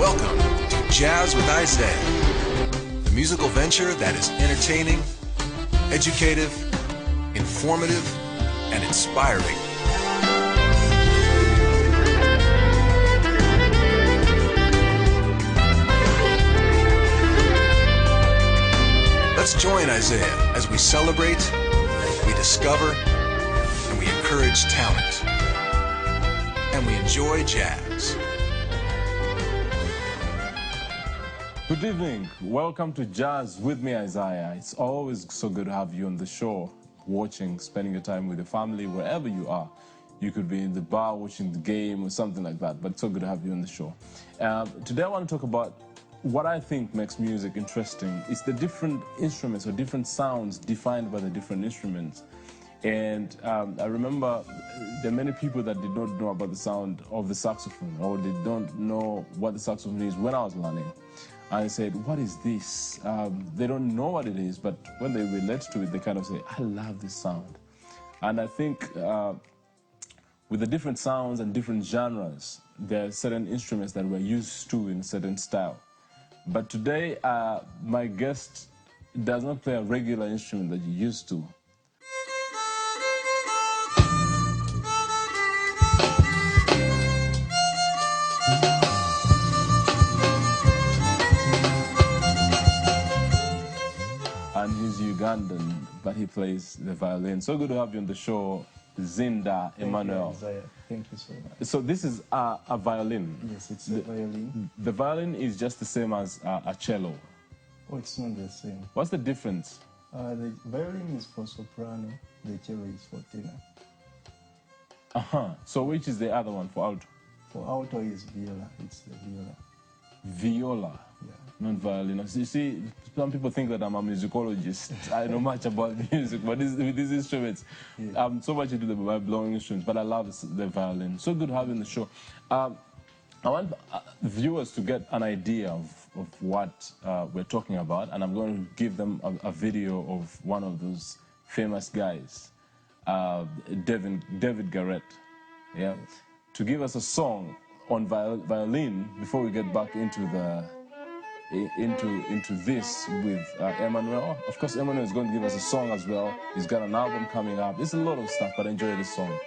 Welcome to Jazz with Isaiah, the musical venture that is entertaining, educative, informative, and inspiring. Let's join Isaiah as we celebrate, we discover, and we encourage talent. And we enjoy jazz. Good evening. Welcome to Jazz with me, Isaiah. It's always so good to have you on the show, watching, spending your time with your family, wherever you are. You could be in the bar watching the game or something like that, but it's so good to have you on the show. Today I want to talk about what I think makes music interesting. It's the different instruments or different sounds defined by the different instruments. And I remember there are many people that did not know about the sound of the saxophone, or they don't know what the saxophone is when I was learning. I said, what is this? They don't know what it is, but when they relate to it, they kind of say, I love this sound. And I think with the different sounds and different genres, there are certain instruments that we're used to in a certain style. But today, my guest does not play a regular instrument that you're used to. And he's Ugandan, but he plays the violin. So good to have you on the show, Zzinda, Emmanuel. Thank you so much. So this is a violin. Yes, it's a violin. The violin is just the same as a cello. Oh, it's not the same. What's the difference? The violin is for soprano, the cello is for tenor. So which is the other one for alto? For alto is viola, it's the viola. Viola, Yeah. not violin. You see, some people think that I'm a musicologist. I know much about music, but with these instruments, Yeah. I'm so much into the mind-blowing instruments, but I love the violin. So good having the show. I want viewers to get an idea of what we're talking about, and I'm going to give them a video of one of those famous guys, David Garrett, yeah, to give us a song on violin before we get back into this with Emmanuel. Of course, Emmanuel is going to give us a song as well. He's got an album coming up. It's a lot of stuff, but enjoy this song.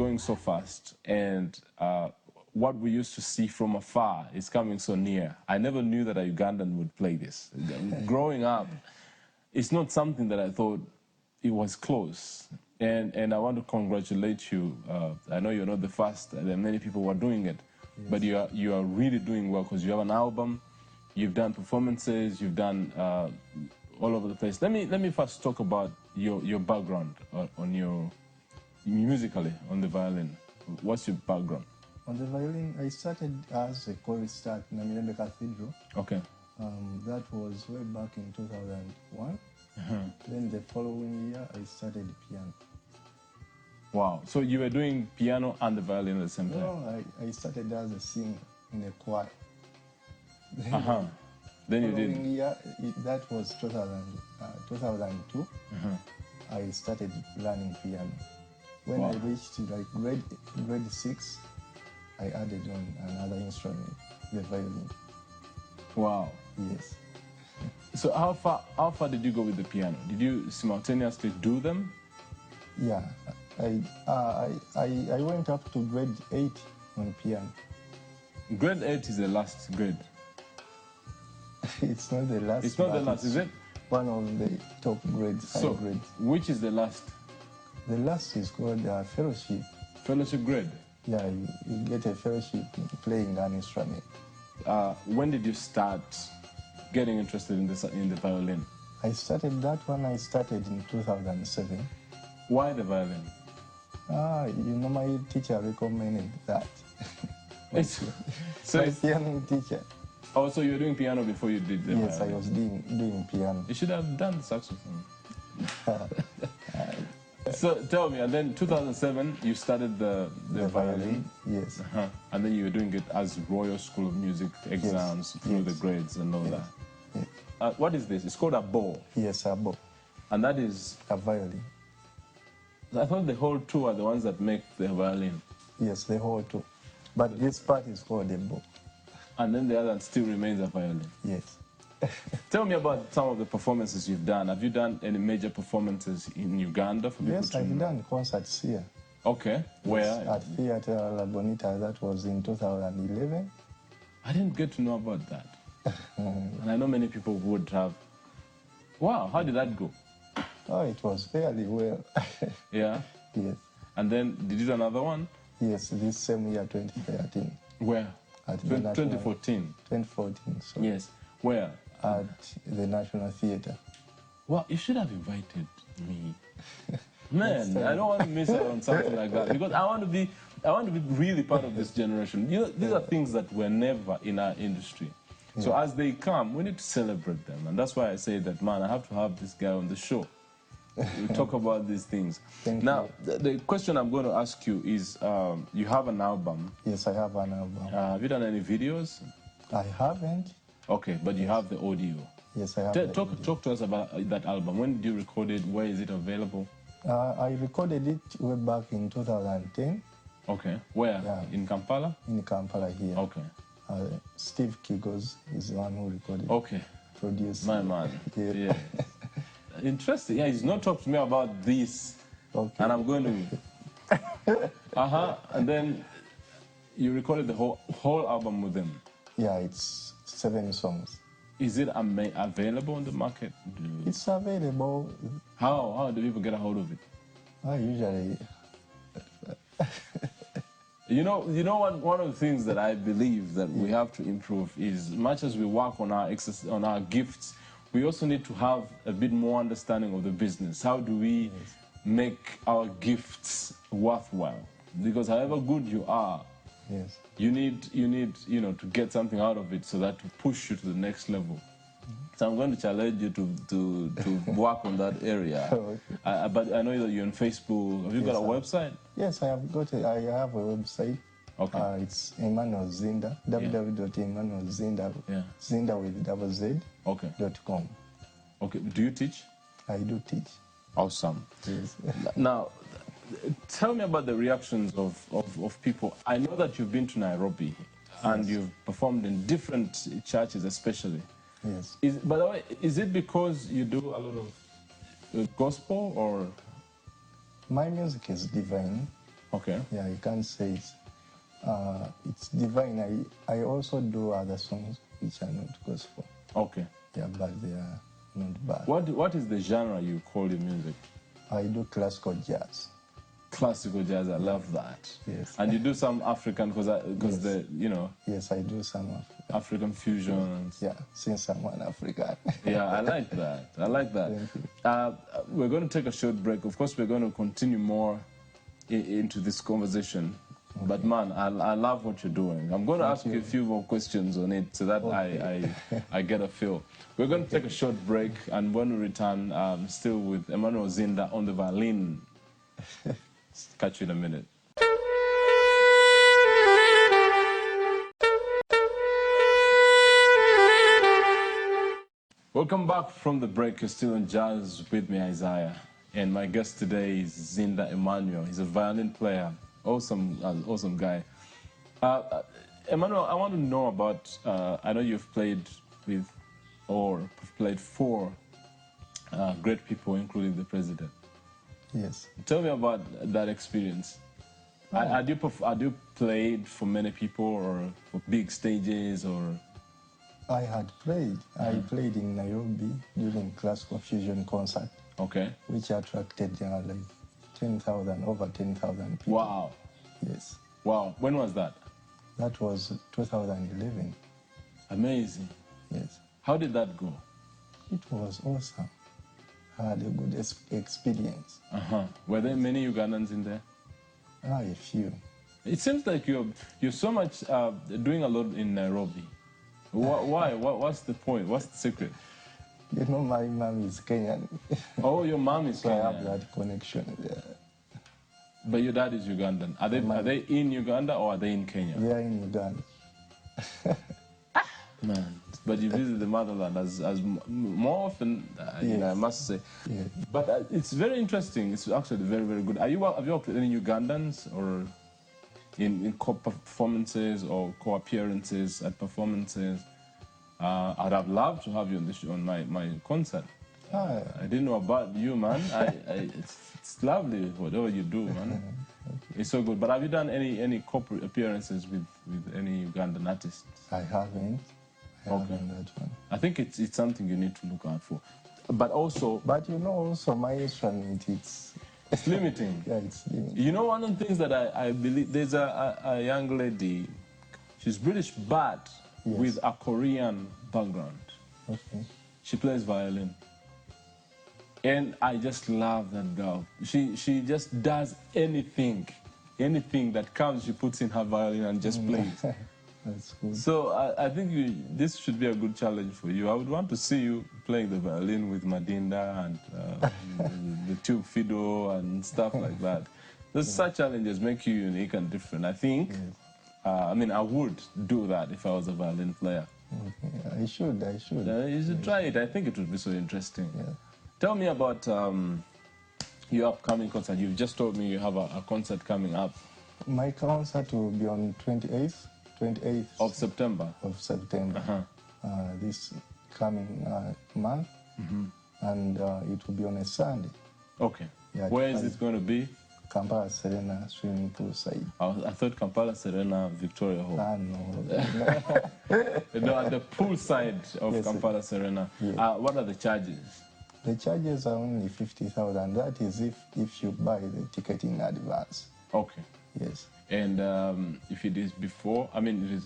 going so fast, and what we used to see from afar is coming so near. I never knew that a Ugandan would play this. Growing up, it's not something that I thought it was close. And I want to congratulate you. I know you're not the first. There are many people who are doing it, yes. But you are really doing well because you have an album, you've done performances, you've done all over the place. Let me first talk about your background on your musically on the violin. What's your background? On the violin, I started as a chorister at Namirembe Cathedral. Okay. That was way back in 2001. Then the following year, I started piano. Wow. So you were doing piano and the violin at the same time? No, I started as a singer in a choir. Then you did. Following year, that was 2002. I started learning piano. When I reached like grade 6, I added on another instrument, the violin. Wow. Yes. So how far did you go with the piano? Did you simultaneously do them? Yeah, I went up to grade 8 on piano. Grade 8 is the last grade. It's not the last. It's not the last, is it? One of the top grades, so, high grades. Which is the last? The last is called fellowship. Fellowship grade? Yeah, you get a fellowship playing an instrument. When did you start getting interested in the violin? I started that one. I started in 2007. Why the violin? You know, my teacher recommended that. So my piano teacher. Oh, so you were doing piano before you did the Yes, violin? I was doing piano. You should have done the saxophone. So tell me, and then 2007 you started the violin? Yes. And then you were doing it as Royal School of Music exams, yes. through the grades and all that. Yes. What is this? It's called a bow. Yes, a bow. And that is? A violin. I thought the whole two are the ones that make the violin. Yes, the whole two. But this part is called a bow. And then the other still remains a violin? Yes. Tell me about some of the performances you've done. Have you done any major performances in Uganda? For yes, I've done concerts here. Okay. Where? Yes, at Theatre La Bonita. That was in 2011. I didn't get to know about that. And I know many people would have. Wow, how did that go? Oh, it was fairly well. Yeah? Yes. And then, did you do another one? Yes, this same year, 2013. Where? At 2014? 2014, so. Yes. Where? At the National Theatre. Well, you should have invited me. Man, I don't want to miss out on something like that because I want to be really part of this generation. You know, these are things that were never in our industry. So as they come, we need to celebrate them. And that's why I say that, man, I have to have this guy on the show. We talk about these things. Now, the question I'm going to ask you is, you have an album. Yes, I have an album. Have you done any videos? I haven't. Okay, but you have the audio. Yes, I have. Talk to us about that album. When did you record it? Where is it available? I recorded it way back in 2010. Okay. Where? Yeah. In Kampala? In Kampala here. Okay. Steve Kigos is the one who recorded it. Okay. Produced. My man. Yeah. Interesting. Yeah, he's not talked to me about this. Okay. And I'm going to... And then you recorded the whole album with them? Yeah, it's 7 songs. Is it available on the market? It's available. How do people get a hold of it? Usually... You know, one of the things that I believe that we have to improve is, much as we work on our gifts, we also need to have a bit more understanding of the business. How do we make our gifts worthwhile? Because however good you are, you need to get something out of it so that to push you to the next level. So I'm going to challenge you to work on that area. But I know that you're on Facebook. Have you got a website? Yes, I have a website. Okay. It's Emmanuel Zzinda, www.emmanuelzzinda, Zzinda with double Z, .com. Okay. Do you teach? I do teach. Awesome. Yes. Now, tell me about the reactions of people. I know that you've been to Nairobi and you've performed in different churches especially. Yes. By the way, is it because you do a lot of gospel or? My music is divine. Okay. Yeah, you can't say it's divine. I also do other songs which are not gospel. Okay. Yeah, but they are not bad. What is the genre you call your music? I do classical jazz. Classical jazz, I love that. Yes. And you do some African, because Yes. the, you know. Yes, I do some African fusions. Yeah, since I'm an African. Yeah, I like that. I like that. Thank you. We're going to take a short break. Of course, we're going to continue more into this conversation. Okay. But man, I love what you're doing. I'm going to ask you a few more questions on it so that I get a feel. We're going to take a short break, and when we return, still with Emmanuel Zzinda on the violin. Catch you in a minute. Welcome back from the break. You're still on Jazz with me, Isaiah. And my guest today is Zzinda Emmanuel. He's a violin player. Awesome, awesome guy. Emmanuel, I want to know about, I know you've played with, or played for great people, including the president. Yes. Tell me about that experience. Had you played for many people or for big stages or? I had played. I played in Nairobi during classical fusion concert. Okay. Which attracted like 10,000, over 10,000 people. Wow. Yes. Wow. When was that? That was 2011. Amazing. Yes. How did that go? It was awesome. I had a good experience. Were there many Ugandans in there? A few. It seems like you're so much doing a lot in Nairobi. Why? What's the point? What's the secret? You know, my mom is Kenyan. Oh, your mom is Kenyan. So I have that connection there. But your dad is Ugandan. Are they in Uganda or are they in Kenya? They are in Uganda. Man, but you visit the motherland as more often, you know, I must say. Yeah. But it's very interesting. It's actually very, very good. Have you worked with any Ugandans or in co-performances or co-appearances at performances? I'd have loved to have you on my concert. I didn't know about you, man. It's lovely, whatever you do, man. It's so good. But have you done any corporate appearances with any Ugandan artists? I haven't. I haven't that one. I think it's something you need to look out for. But also... But you know, also my instrument, it's limiting. Yeah, it's limiting. You know, one of the things that I believe, there's a young lady, she's British, but with a Korean background. Okay. She plays violin. And I just love that girl. She just does anything that comes, she puts in her violin and just plays. That's good. So I think this should be a good challenge for you. I would want to see you playing the violin with Madinda and the tube fiddle and stuff like that. Those such challenges make you unique and different. I think, I mean, I would do that if I was a violin player. Okay. I should. You should try it. I think it would be so interesting. Yeah. Tell me about your upcoming concert. You've just told me you have a concert coming up. My concert will be on 28th of September. This coming month, and it will be on a Sunday. Okay. Yeah, where is it going to be? Kampala Serena swimming pool side. I thought Kampala Serena Victoria Hall. No. No, at the pool side of Kampala Serena. Yes. What are the charges? The charges are only 50,000. That is if you buy the ticket in advance. Okay. Yes. And if it is before, I mean, it is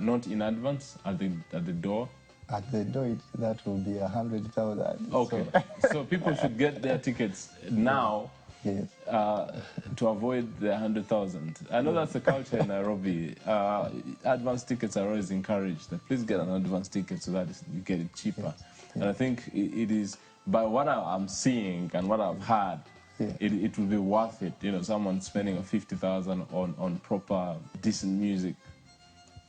not in advance at the door? At the door, that will be 100,000. Okay. So people should get their tickets now. Yes. To avoid the 100,000. I know that's the culture in Nairobi. Advance tickets are always encouraged. Please get an advance ticket so that you get it cheaper. Yes. And I think it is, by what I'm seeing and what I've heard, it will be worth it. You know, someone spending 50,000 on proper, decent music.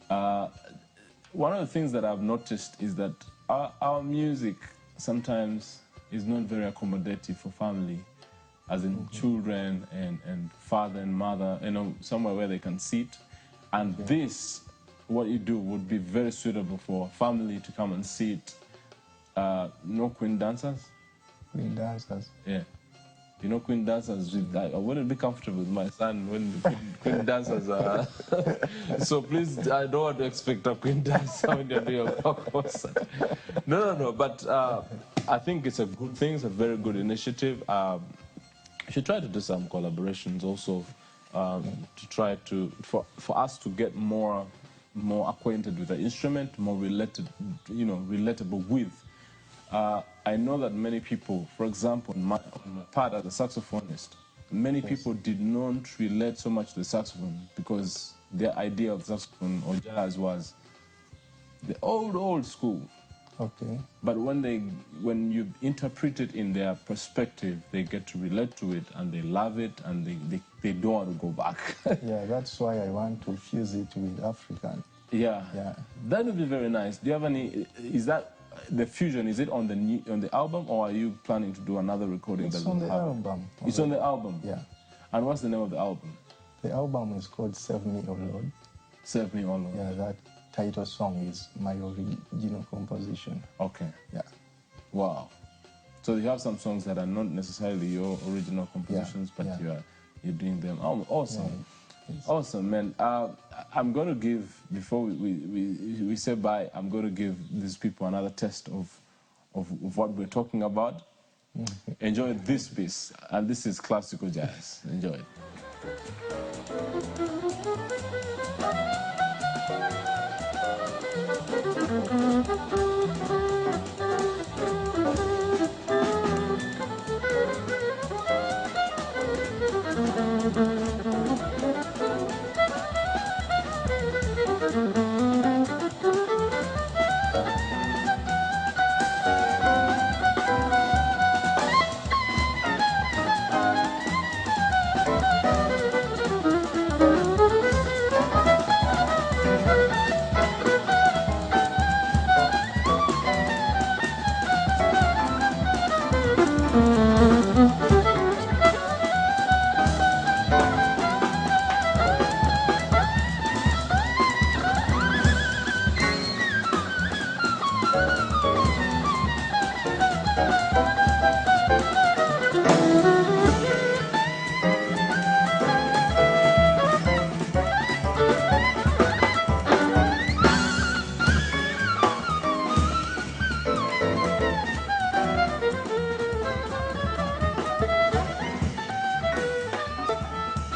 One of the things that I've noticed is that our music sometimes is not very accommodative for family, as in children and father and mother, you know, somewhere where they can sit. And this, what you do, would be very suitable for family to come and sit. No queen dancers? Queen dancers? Yeah. You know, Queen dancers, I wouldn't be comfortable with my son when Queen dancers are. So please, I don't want to expect a Queen dancer when you're doing a concert. No. But I think it's a good thing. It's a very good initiative. You should try to do some collaborations also to try to for us to get more acquainted with the instrument, more relatable with. I know that many people, for example, on my part as a saxophonist, many people did not relate so much to the saxophone because their idea of saxophone or jazz was the old school. Okay. But when you interpret it in their perspective, they get to relate to it and they love it and they don't want to go back. Yeah, that's why I want to fuse it with African. Yeah. That would be very nice. Do you have any? Is that the fusion? Is it on the album, or are you planning to do another recording? It's on the album. It's on the album. Yeah. And what's the name of the album? The album is called Save Me, O Lord. Save Me, O Lord. Yeah, that title song is my original composition. Okay. Yeah. Wow. So you have some songs that are not necessarily your original compositions, but you're doing them. Oh, awesome. Yeah. Awesome, man. I'm going to give, before we say bye, I'm going to give these people another test of what we're talking about. Enjoy this piece, and this is classical jazz. Enjoy it.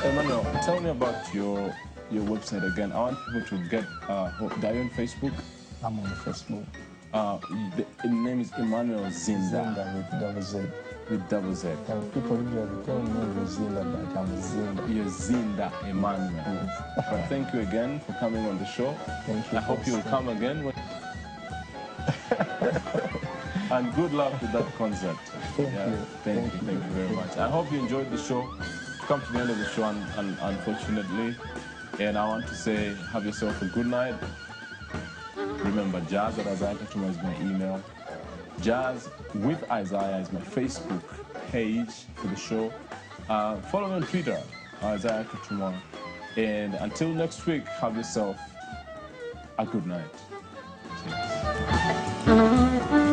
Emmanuel, tell me about your website again. I want people to get. Are you on Facebook? I'm on Facebook. The name is Emmanuel Zzinda. Zzinda with double Z. With double Z. People usually call me Zzinda, but I'm Zzinda. You're Zzinda Emmanuel. Yes. But thank you again for coming on the show. Thank you. I hope you'll come again. And good luck with that concert. Thank you. Thank you very much. I hope you enjoyed the show. Come to the end of the show, unfortunately. And I want to say, have yourself a good night. Remember, jazz@isaiah.com is my email. Jazz with Isaiah is my Facebook page for the show. Follow me on Twitter, Isaiah Katumwa. And until next week, have yourself a good night. Cheers.